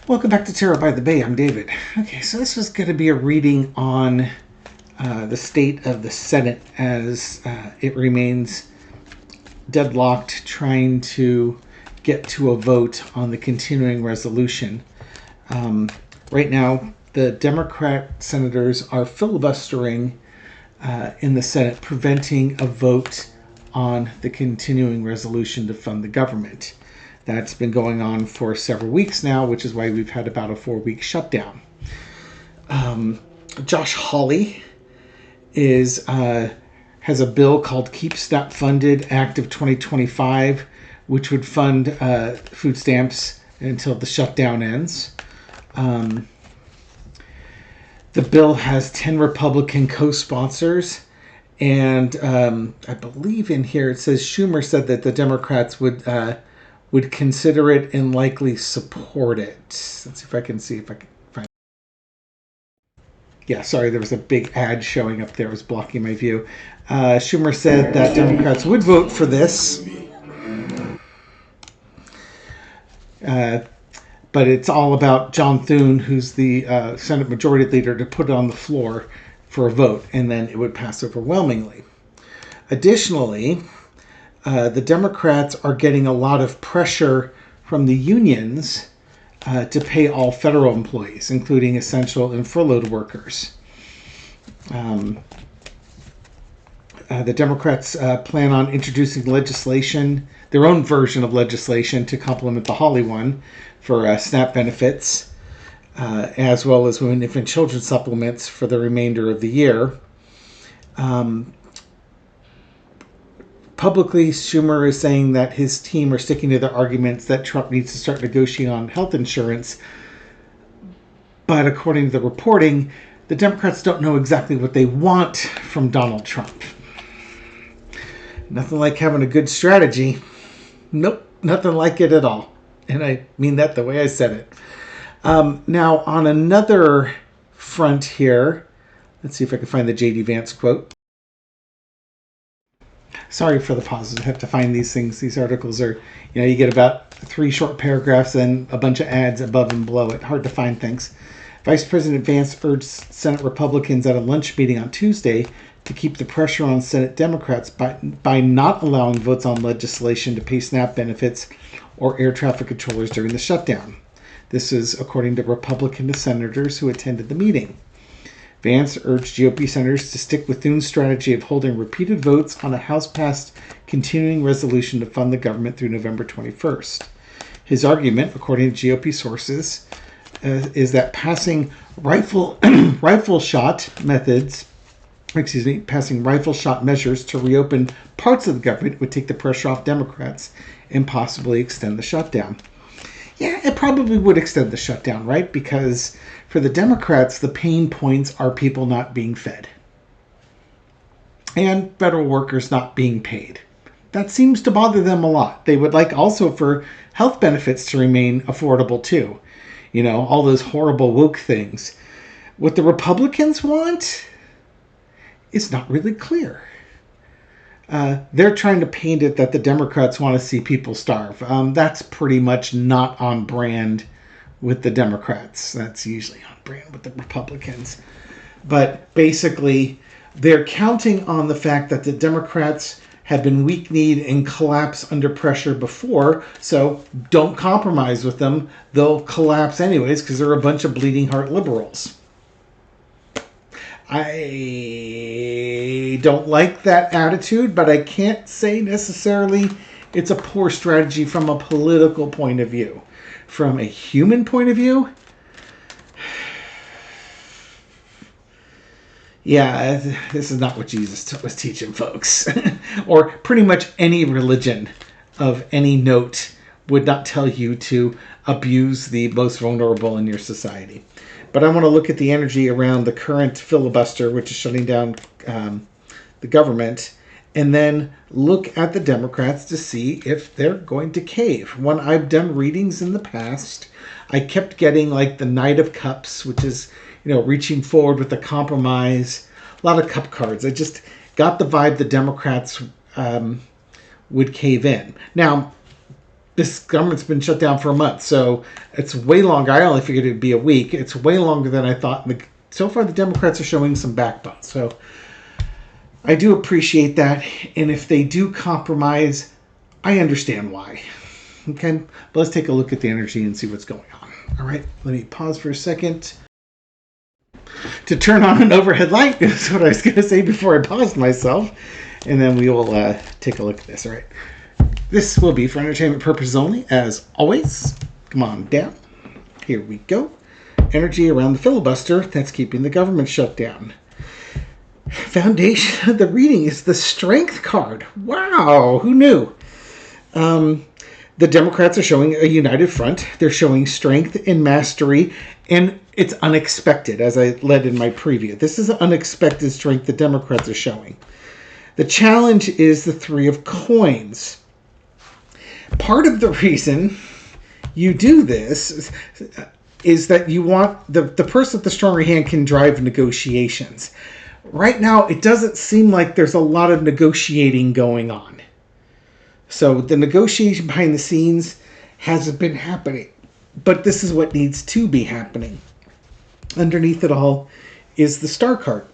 Welcome back to Tarot by the Bay. I'm David. Okay, so this was going to be a reading on the state of the Senate as it remains deadlocked, trying to get to a vote on the continuing resolution. Right now, the Democrat senators are filibustering in the Senate, preventing a vote on the continuing resolution to fund the government. That's been going on for several weeks now, which is why we've had about a 4-week shutdown. Josh Hawley has a bill called Keep SNAP Funded Act of 2025, which would fund food stamps until the shutdown ends. The bill has 10 Republican co-sponsors, and I believe in here it says Schumer said that the Democrats would consider it and likely support it. Let's see if I can find. Yeah, sorry, there was a big ad showing up there. It was blocking my view. Schumer said that Democrats would vote for this. But it's all about John Thune, who's the Senate Majority Leader, to put it on the floor for a vote, and then it would pass overwhelmingly. Additionally, the Democrats are getting a lot of pressure from the unions to pay all federal employees, including essential and furloughed workers. The Democrats plan on introducing legislation, their own version of legislation, to complement the Hawley one for SNAP benefits, as well as women, infant, children supplements for the remainder of the year. Publicly, Schumer is saying that his team are sticking to their arguments that Trump needs to start negotiating on health insurance. But according to the reporting, the Democrats don't know exactly what they want from Donald Trump. Nothing like having a good strategy. Nope, nothing like it at all. And I mean that the way I said it. Now, on another front here, let's see if I can find the J.D. Vance quote. Sorry for the pauses. I have to find these things. These articles are, you get about 3 short paragraphs and a bunch of ads above and below it. Hard to find things. Vice President Vance urged Senate Republicans at a lunch meeting on Tuesday to keep the pressure on Senate Democrats by not allowing votes on legislation to pay SNAP benefits or air traffic controllers during the shutdown. This is according to Republican senators who attended the meeting. Vance urged GOP senators to stick with Thune's strategy of holding repeated votes on a House-passed continuing resolution to fund the government through November 21st. His argument, according to GOP sources, is that passing rifle shot measures to reopen parts of the government would take the pressure off Democrats and possibly extend the shutdown. Yeah, it probably would extend the shutdown, right? Because for the Democrats, the pain points are people not being fed and federal workers not being paid. That seems to bother them a lot. They would like also for health benefits to remain affordable too. All those horrible woke things. What the Republicans want is not really clear. They're trying to paint it that the Democrats want to see people starve. That's pretty much not on brand with the Democrats. That's usually on brand with the Republicans. But basically, they're counting on the fact that the Democrats have been weak-kneed and collapse under pressure before, so don't compromise with them. They'll collapse anyways because they're a bunch of bleeding heart liberals. I don't like that attitude, but I can't say necessarily it's a poor strategy from a political point of view. From a human point of view, yeah, this is not what Jesus was teaching folks. Or pretty much any religion of any note would not tell you to abuse the most vulnerable in your society. But I want to look at the energy around the current filibuster, which is shutting down the government, and then look at the Democrats to see if they're going to cave. When I've done readings in the past, I kept getting like the Knight of Cups, which is, reaching forward with a compromise. A lot of cup cards. I just got the vibe the Democrats would cave in. Now, this government's been shut down for a month, so it's way longer. I only figured it'd be a week. It's way longer than I thought. So far, the Democrats are showing some backbone. So I do appreciate that. And if they do compromise, I understand why. Okay, but let's take a look at the energy and see what's going on. All right, let me pause for a second to turn on an overhead light. That's what I was going to say before I paused myself. And then we will take a look at this. All right. This will be for entertainment purposes only, as always. Come on down. Here we go. Energy around the filibuster that's keeping the government shut down. Foundation of the reading is the strength card. Wow, who knew? The Democrats are showing a united front. They're showing strength and mastery, and it's unexpected, as I led in my preview. This is unexpected strength the Democrats are showing. The challenge is the Three of Coins. Part of the reason you do this is that you want the person with the stronger hand can drive negotiations. Right now, it doesn't seem like there's a lot of negotiating going on. So the negotiation behind the scenes hasn't been happening. But this is what needs to be happening. Underneath it all is the Star card.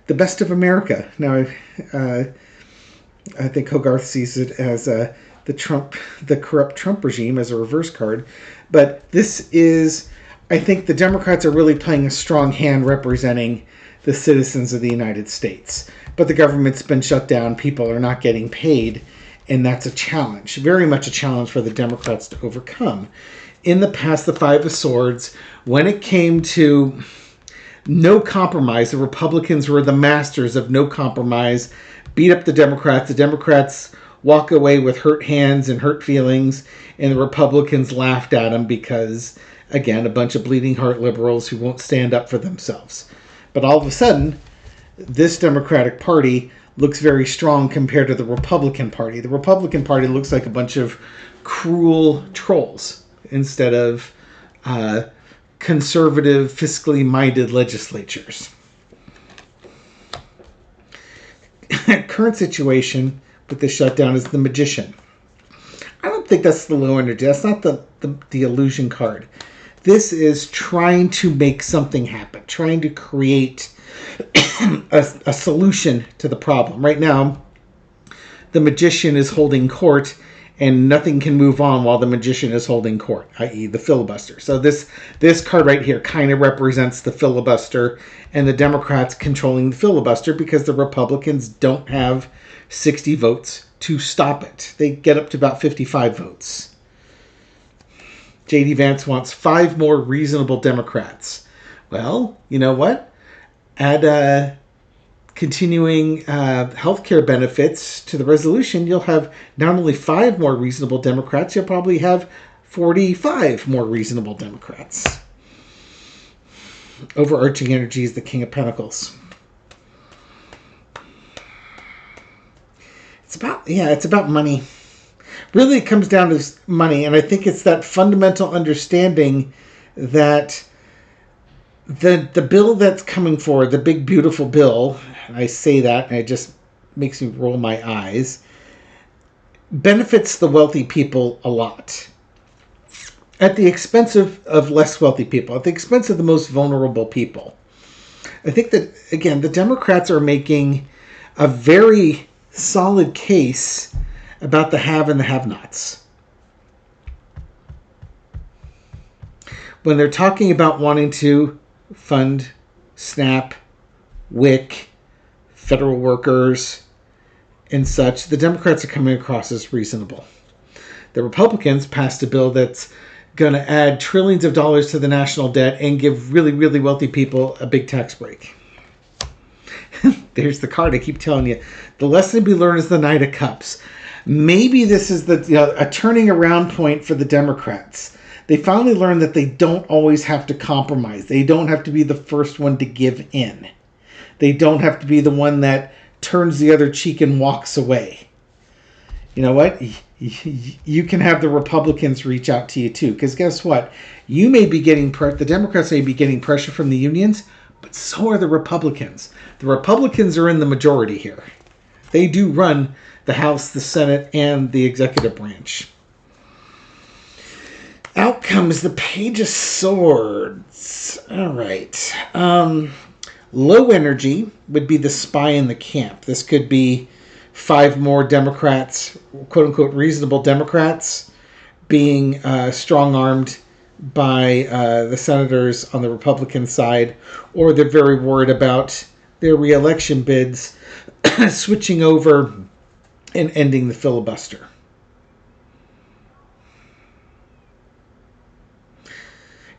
The best of America. Now, I think Hogarth sees it as the corrupt Trump regime as a reverse card. But this is, I think the Democrats are really playing a strong hand representing the citizens of the United States. But the government's been shut down. People are not getting paid. And that's a challenge, very much a challenge for the Democrats to overcome. In the past, the Five of Swords, when it came to no compromise, the Republicans were the masters of no compromise, beat up the Democrats. The Democrats walk away with hurt hands and hurt feelings, and the Republicans laughed at them because, again, a bunch of bleeding heart liberals who won't stand up for themselves. But all of a sudden, this Democratic Party looks very strong compared to the Republican Party. The Republican Party looks like a bunch of cruel trolls instead of conservative, fiscally minded legislatures. Current situation with the shutdown is the Magician. I don't think that's the low energy. That's not the illusion card. This is trying to make something happen, trying to create a solution to the problem. Right now, the Magician is holding court, and nothing can move on while the Magician is holding court, i.e. the filibuster. So this card right here kind of represents the filibuster and the Democrats controlling the filibuster because the Republicans don't have 60 votes to stop it. They get up to about 55 votes. J.D. Vance wants 5 more reasonable Democrats. Well, you know what? Add continuing health care benefits to the resolution, you'll have not only 5 more reasonable Democrats, you'll probably have 45 more reasonable Democrats. Overarching energy is the King of Pentacles. It's about money. Really, it comes down to money, and I think it's that fundamental understanding that the bill that's coming forward, the big beautiful bill, and I say that and it just makes me roll my eyes, benefits the wealthy people a lot at the expense of less wealthy people, at the expense of the most vulnerable people. I think that, again, the Democrats are making a very solid case about the have and the have-nots. When they're talking about wanting to fund SNAP, WIC, federal workers, and such, the Democrats are coming across as reasonable. The Republicans passed a bill that's going to add trillions of dollars to the national debt and give really, really wealthy people a big tax break. There's the card I keep telling you. The lesson to be learned is the Knight of Cups. Maybe this is a turning around point for the Democrats. They finally learned that they don't always have to compromise. They don't have to be the first one to give in. They don't have to be the one that turns the other cheek and walks away. You know what? You can have the Republicans reach out to you too. Because guess what? You may be getting the Democrats may be getting pressure from the unions, but so are the Republicans. The Republicans are in the majority here. They do run the House, the Senate, and the executive branch. Out comes the Page of Swords. All right. Low energy would be the spy in the camp. This could be 5 more Democrats, quote-unquote reasonable Democrats, being strong-armed by the senators on the Republican side, or they're very worried about their re-election bids switching over and ending the filibuster.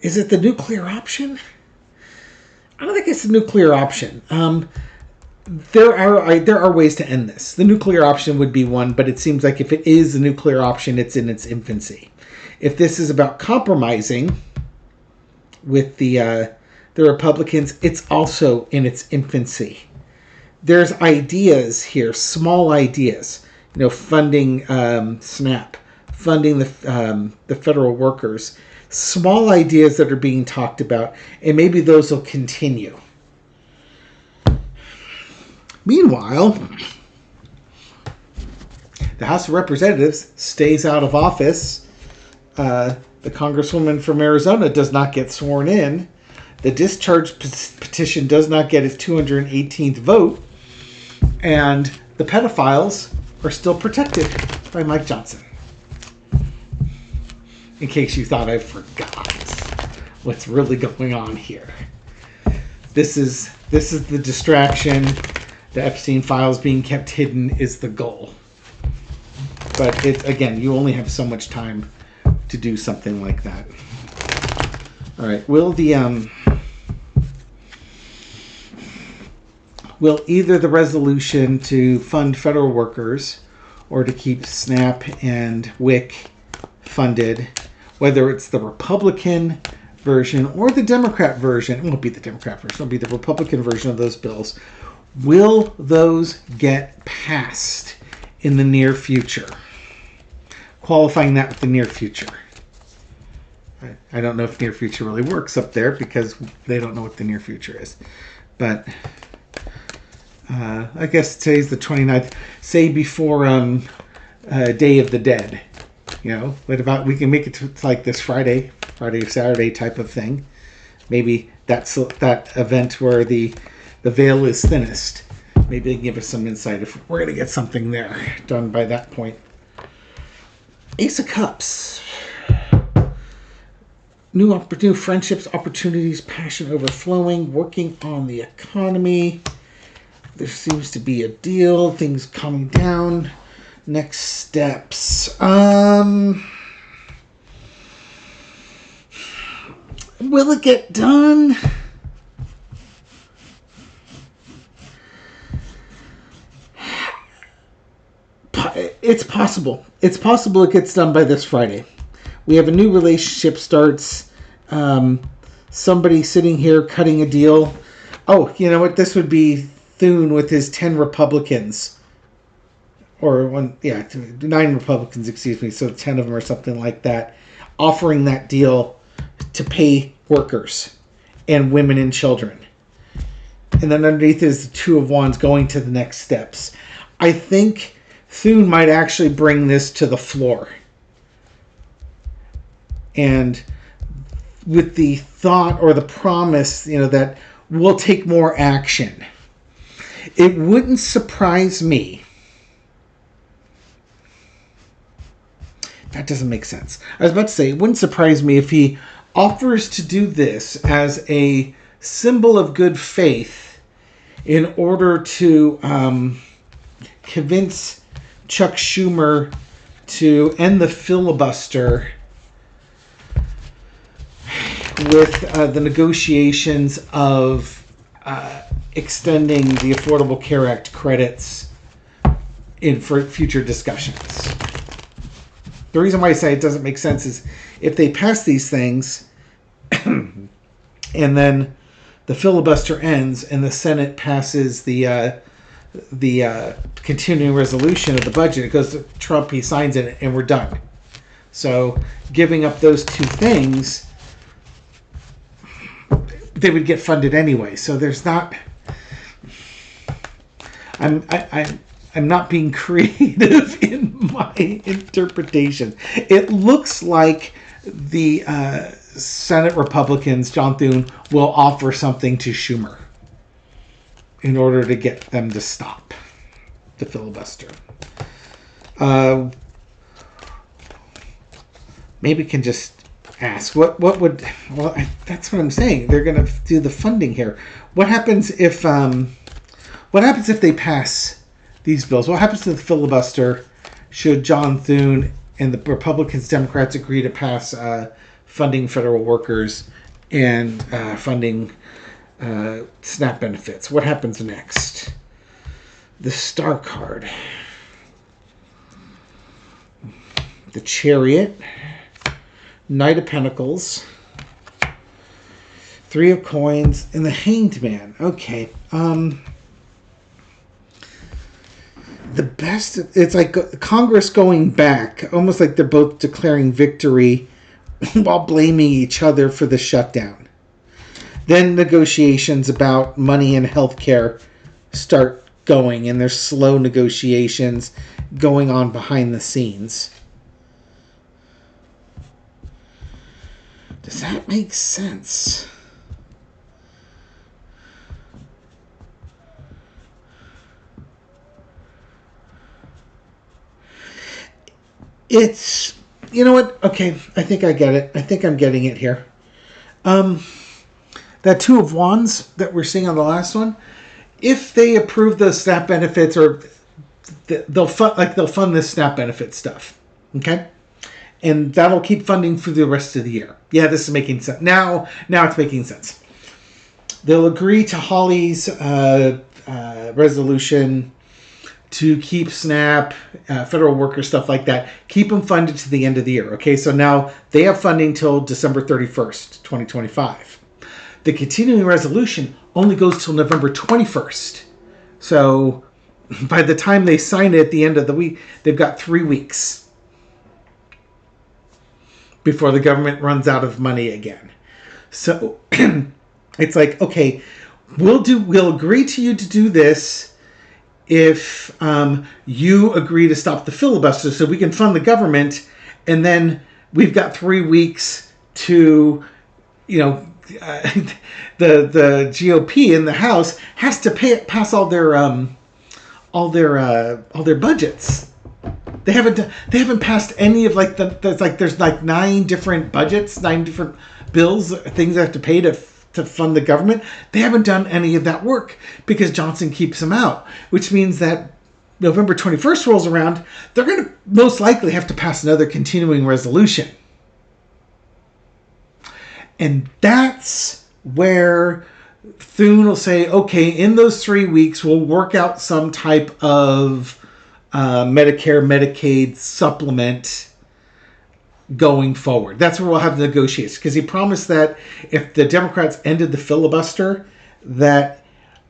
Is it the nuclear option? I don't think it's the nuclear option. There are ways to end this. The nuclear option would be one, but it seems like if it is the nuclear option, it's in its infancy. If this is about compromising with the Republicans, it's also in its infancy. There's ideas here, small ideas. Funding SNAP, funding the federal workers. Small ideas that are being talked about, and maybe those will continue. Meanwhile, the House of Representatives stays out of office. The Congresswoman from Arizona does not get sworn in. The discharge petition does not get its 218th vote. And the pedophiles are still protected by Mike Johnson. In case you thought I forgot what's really going on here. This is the distraction. The Epstein files being kept hidden is the goal. But again, you only have so much time to do something like that. All right. Will either the resolution to fund federal workers or to keep SNAP and WIC funded, whether it's the Republican version or the Democrat version, it won't be the Democrat version, it'll be the Republican version of those bills, will those get passed in the near future? Qualifying that with the near future. I don't know if near future really works up there because they don't know what the near future is. But I guess today's the 29th. Say before Day of the Dead. What about we can make it to like this Friday or Saturday type of thing. Maybe that's that event where the veil is thinnest. Maybe they can give us some insight if we're going to get something there done by that point. Ace of Cups. New friendships, opportunities, passion overflowing, working on the economy. There seems to be a deal, things coming down. Next steps. Will it get done? It's possible. It's possible it gets done by this Friday. We have a new relationship starts. Somebody sitting here cutting a deal. Oh, you know what? This would be Thune with his 10 Republicans. Or 9 Republicans, excuse me. So 10 of them or something like that. Offering that deal to pay workers and women and children. And then underneath is the 2 of Wands going to the next steps. I think Thune might actually bring this to the floor. And with the thought or the promise, that we'll take more action. It wouldn't surprise me. That doesn't make sense. I was about to say, it wouldn't surprise me if he offers to do this as a symbol of good faith in order to convince Chuck Schumer to end the filibuster with the negotiations of extending the Affordable Care Act credits for future discussions. The reason why I say it doesn't make sense is if they pass these things and then the filibuster ends and the Senate passes the continuing resolution of the budget, it goes to Trump, he signs it, and we're done. So giving up those 2 things, they would get funded anyway. So there's not. I I'm not being creative in my interpretation. It looks like the Senate Republicans, John Thune, will offer something to Schumer in order to get them to stop the filibuster. Maybe we can just ask what would, well, that's what I'm saying. They're going to do the funding here. What happens if they pass these bills? What happens to the filibuster should John Thune and the Republicans, Democrats agree to pass funding federal workers and funding SNAP benefits? What happens next? The star card. The Chariot. Knight of Pentacles. Three of Coins. And the Hanged Man. Okay. The best, it's like Congress going back, almost like they're both declaring victory while blaming each other for the shutdown. Then negotiations about money and healthcare start going, and there's slow negotiations going on behind the scenes. Does that make sense? It's, you know what? Okay, I think I get it. I think I'm getting it here. That Two of Wands that we're seeing on the last one, if they approve the SNAP benefits, or they'll fund this SNAP benefit stuff, okay, and that'll keep funding for the rest of the year. Yeah, this is making sense now. Now it's making sense. They'll agree to Hawley's resolution to keep SNAP, federal workers, stuff like that, keep them funded to the end of the year. Okay, so now they have funding till December 31st, 2025. The continuing resolution only goes till November 21st. So by the time they sign it at the end of the week, they've got 3 weeks before the government runs out of money again. So it's like, okay, we'll agree to you to do this if you agree to stop the filibuster so we can fund the government, and then we've got 3 weeks to, the GOP in the House has to pass all their budgets. They haven't passed any of there's 9 different budgets, 9 different bills, things they have to pay to fund the government. They haven't done any of that work because Johnson keeps them out, which means that November 21st rolls around, they're going to most likely have to pass another continuing resolution. And that's where Thune will say, okay, in those 3 weeks, we'll work out some type of Medicare, Medicaid supplement going forward. That's where we'll have the negotiations, because he promised that if the Democrats ended the filibuster, that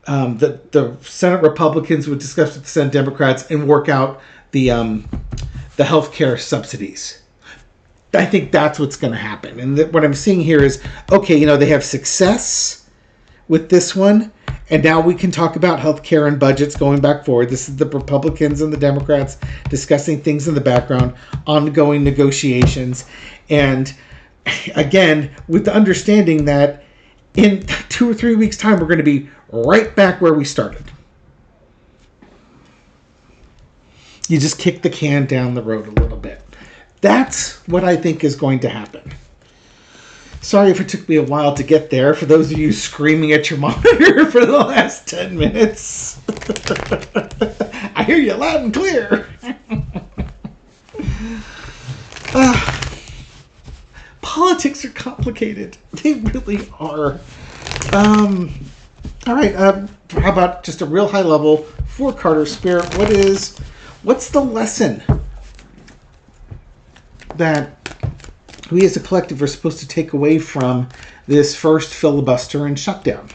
the Senate Republicans would discuss with the Senate Democrats and work out the health care subsidies. I think that's what's going to happen. And what I'm seeing here is, okay, they have success with this one, and now we can talk about health care and budgets going back forward. This is the Republicans and the Democrats discussing things in the background, ongoing negotiations. And again, with the understanding that in 2 or 3 weeks' time, we're going to be right back where we started. You just kick the can down the road a little bit. That's what I think is going to happen. Sorry if it took me a while to get there. For those of you screaming at your monitor for the last 10 minutes. I hear you loud and clear. Politics are complicated. They really are. All right. How about just a real high level for Carter Spirit? What's the lesson that we as a collective are supposed to take away from this first filibuster and shutdown?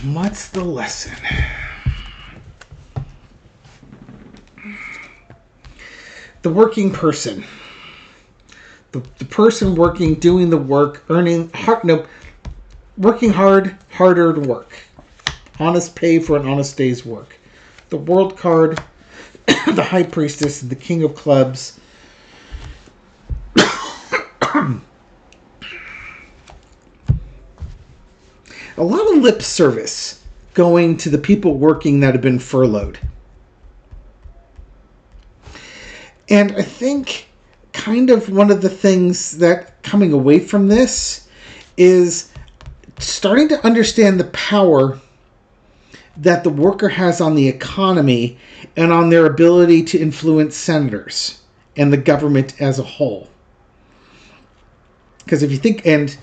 What's the lesson? The working person. The person working, doing the work, working hard, harder to work. honest pay for an honest day's work. The World card, the High Priestess, and the King of Clubs. A lot of lip service going to the people working that have been furloughed. And I think kind of one of the things that coming away from this is starting to understand the power that the worker has on the economy and on their ability to influence senators and the government as a whole. Because if you think, and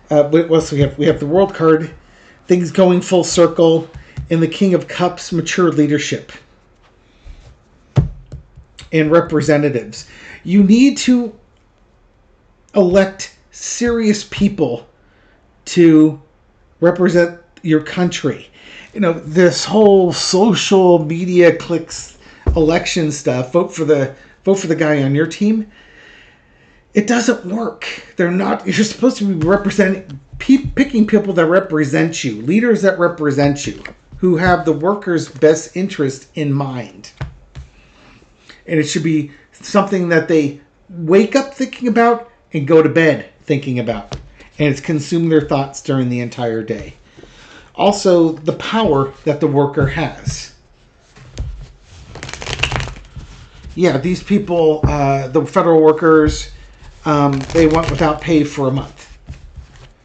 what else we have? We have the World card, things going full circle, and the King of Cups, mature leadership and representatives. You need to elect serious people to represent your country. You know, this whole social media clicks election stuff, vote for the guy on your team. It doesn't work. They're not. You're supposed to be picking people that represent you, leaders that represent you, who have the workers' best interest in mind. And it should be something that they wake up thinking about and go to bed thinking about. And it's consumed their thoughts during the entire day. Also, the power that the worker has. Yeah, these people, the federal workers, they went without pay for a month.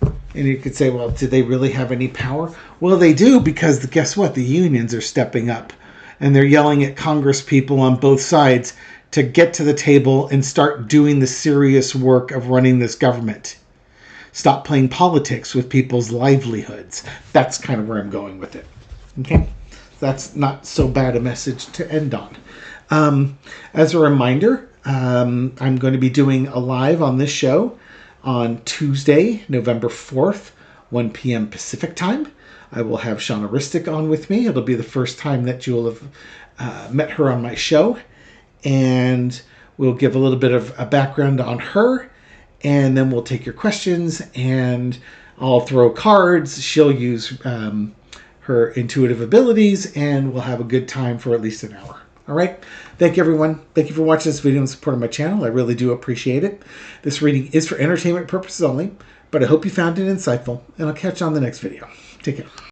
And you could say, well, did they really have any power? Well, they do, because guess what? The unions are stepping up. And they're yelling at Congress people on both sides to get to the table and start doing the serious work of running this government. Stop playing politics with people's livelihoods. That's kind of where I'm going with it. Okay? That's not so bad a message to end on. As a reminder, I'm going to be doing a live on this show on Tuesday, November 4th, 1 p.m. Pacific time. I will have Shauna Ristic on with me. It'll be the first time that you'll have met her on my show. And we'll give a little bit of a background on her. And then we'll take your questions. And I'll throw cards. She'll use her intuitive abilities. And we'll have a good time for at least an hour. All right. Thank you, everyone. Thank you for watching this video and supporting my channel. I really do appreciate it. This reading is for entertainment purposes only. But I hope you found it insightful. And I'll catch you on the next video. Take care.